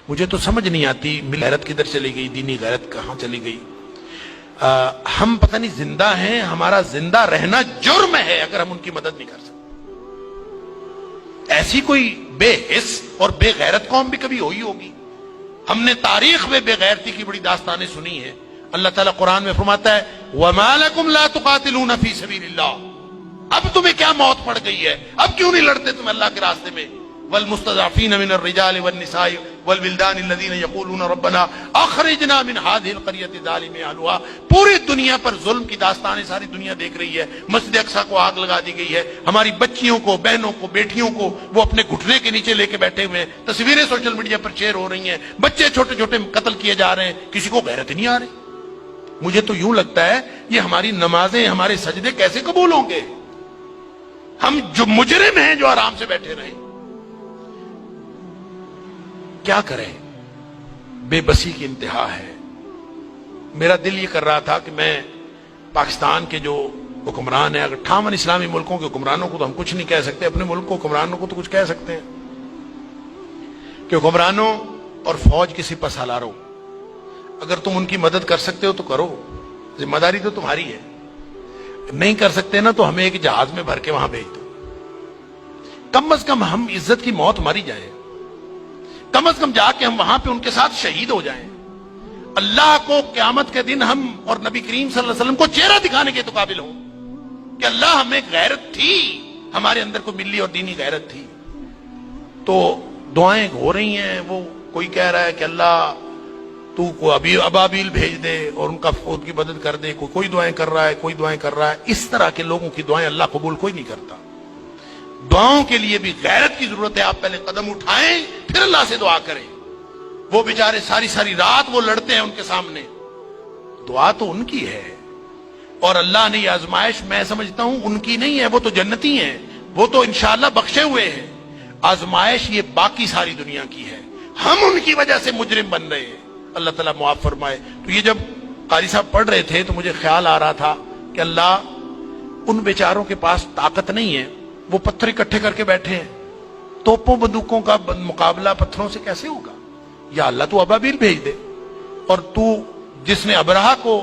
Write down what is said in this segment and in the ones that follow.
مجھے تو سمجھ نہیں آتی غیرت کدھر چلی گئی، دینی غیرت کہاں چلی گئی۔ ہم پتہ نہیں زندہ ہیں، ہمارا زندہ رہنا جرم ہے اگر ہم ان کی مدد نہیں کر سکتے۔ ایسی کوئی بے حس اور بے غیرت قوم بھی کبھی ہوئی ہوگی؟ ہم نے تاریخ میں بے غیرتی کی بڑی داستانیں سنی ہیں۔ اللہ تعالیٰ قرآن میں فرماتا ہے وَمَا لَكُمْ لَا تُقَاتِلُونَ فِي سَبِيلِ اللَّهِ، اب تمہیں کیا موت پڑ گئی ہے، اب کیوں نہیں لڑتے تم اللہ کے راستے میں؟ وَالْمُسْتَضْعَفِينَ مِنَ الرِّجَالِ وَالنِّسَاءِ وَالْوِلْدَانِ الَّذِينَ يَقُولُونَ رَبَّنَا أَخْرِجْنَا مِنْ هَذِهِ الْقَرْيَةِ الظَّالِمِ أَهْلُهَا۔ پوری دنیا پر ظلم کی داستانیں ساری دنیا دیکھ رہی ہے۔ مسجد اقصیٰ کو آگ لگا دی گئی ہے، ہماری بچیوں کو، بہنوں کو، بیٹیوں کو وہ اپنے گھٹنے کے نیچے لے کے بیٹھے ہوئے ہیں، تصویریں سوشل میڈیا پر شیئر ہو رہی ہیں، بچے چھوٹے چھوٹے قتل کیے جا رہے ہیں، کسی کو غیرت نہیں آ رہی۔ مجھے تو یوں لگتا ہے یہ ہماری نمازیں، ہمارے سجدے کیسے قبول ہوں گے؟ ہم جو مجرم ہیں جو آرام سے بیٹھے رہیں، کیا کریں؟ بے بسی کی انتہا ہے۔ میرا دل یہ کر رہا تھا کہ میں پاکستان کے جو حکمران ہیں، اگر 58 اسلامی ملکوں کے حکمرانوں کو تو ہم کچھ نہیں کہہ سکتے، اپنے ملک کو حکمرانوں کو تو کچھ کہہ سکتے ہیں کہ حکمرانوں اور فوج کی سپہ سالاروں، اگر تم ان کی مدد کر سکتے ہو تو کرو، ذمہ داری تو تمہاری ہے۔ نہیں کر سکتے نا تو ہمیں ایک جہاز میں بھر کے وہاں بھیج دو، کم از کم ہم عزت کی موت ماری جائیں، کم از کم جا کے ہم وہاں پہ ان کے ساتھ شہید ہو جائیں، اللہ کو قیامت کے دن ہم اور نبی کریم صلی اللہ علیہ وسلم کو چہرہ دکھانے کے تو قابل ہوں کہ اللہ ہمیں غیرت تھی، ہمارے اندر کو ملی اور دینی غیرت تھی۔ تو دعائیں ہو رہی ہیں، وہ کوئی کہہ رہا ہے کہ اللہ تو کو ابابیل بھیج دے اور ان کا فوت کی مدد کر دے، کوئی دعائیں کر رہا ہے، کوئی دعائیں کر رہا ہے۔ اس طرح کے لوگوں کی دعائیں اللہ قبول کوئی نہیں کرتا۔ دعاؤں کے لیے بھی غیرت کی ضرورت ہے، آپ پہلے قدم اٹھائیں پھر اللہ سے دعا کریں۔ وہ بیچارے ساری ساری رات وہ لڑتے ہیں ان کے سامنے، دعا تو ان کی ہے، اور اللہ نے یہ آزمائش میں سمجھتا ہوں ان کی نہیں ہے، وہ تو جنتی ہیں، وہ تو انشاءاللہ بخشے ہوئے ہیں۔ آزمائش یہ باقی ساری دنیا کی ہے، ہم ان کی وجہ سے مجرم بن رہے ہیں، اللہ تعالیٰ معاف فرمائے۔ تو یہ جب قاری صاحب پڑھ رہے تھے تو مجھے خیال آ رہا تھا کہ اللہ ان بیچاروں کے پاس طاقت نہیں ہے، وہ پتھر اکٹھے کر کے بیٹھے ہیں، توپوں بندوقوں کا مقابلہ پتھروں سے کیسے ہوگا؟ یا اللہ تو ابابیل بھیج دے، اور تو جس نے ابرہہ کو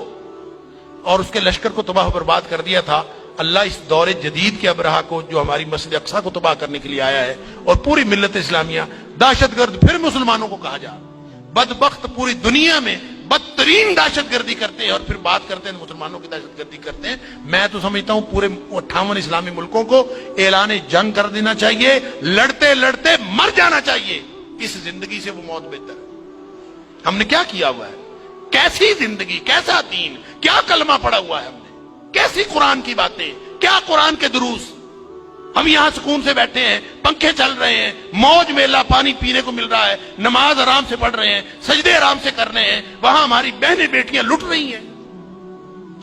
اور اس کے لشکر کو تباہ و برباد کر دیا تھا، اللہ اس دور جدید کے ابرہہ کو جو ہماری مسجد اقصیٰ کو تباہ کرنے کے لیے آیا ہے اور پوری ملت اسلامیہ دہشت گرد پھر مسلمانوں کو کہا جا، بدبخت پوری دنیا میں بدترین دہشت گردی کرتے ہیں اور پھر بات کرتے ہیں مسلمانوں کی دہشت گردی کرتے ہیں۔ میں تو سمجھتا ہوں پورے 58 اسلامی ملکوں کو اعلان جنگ کر دینا چاہیے، لڑتے لڑتے مر جانا چاہیے، اس زندگی سے وہ موت بہتر ہے۔ ہم نے کیا کیا ہوا ہے؟ کیسی زندگی، کیسا دین، کیا کلمہ پڑا ہوا ہے ہم نے، کیسی قرآن کی باتیں، کیا قرآن کے دروس۔ ہم یہاں سکون سے بیٹھے ہیں، پنکھے چل رہے ہیں، موج میلہ پانی پینے کو مل رہا ہے، نماز آرام سے پڑھ رہے ہیں، سجدے آرام سے کر رہے ہیں، وہاں ہماری بہنیں بیٹیاں لٹ رہی ہیں۔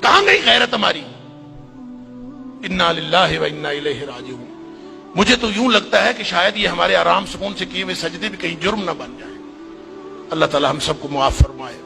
کہاں گئی غیرت ہماری؟ انا للہ و انا الیہ راجعون۔ مجھے تو یوں لگتا ہے کہ شاید یہ ہمارے آرام سکون سے کیے ہوئے سجدے بھی کہیں جرم نہ بن جائیں۔ اللہ تعالی ہم سب کو معاف فرمائے۔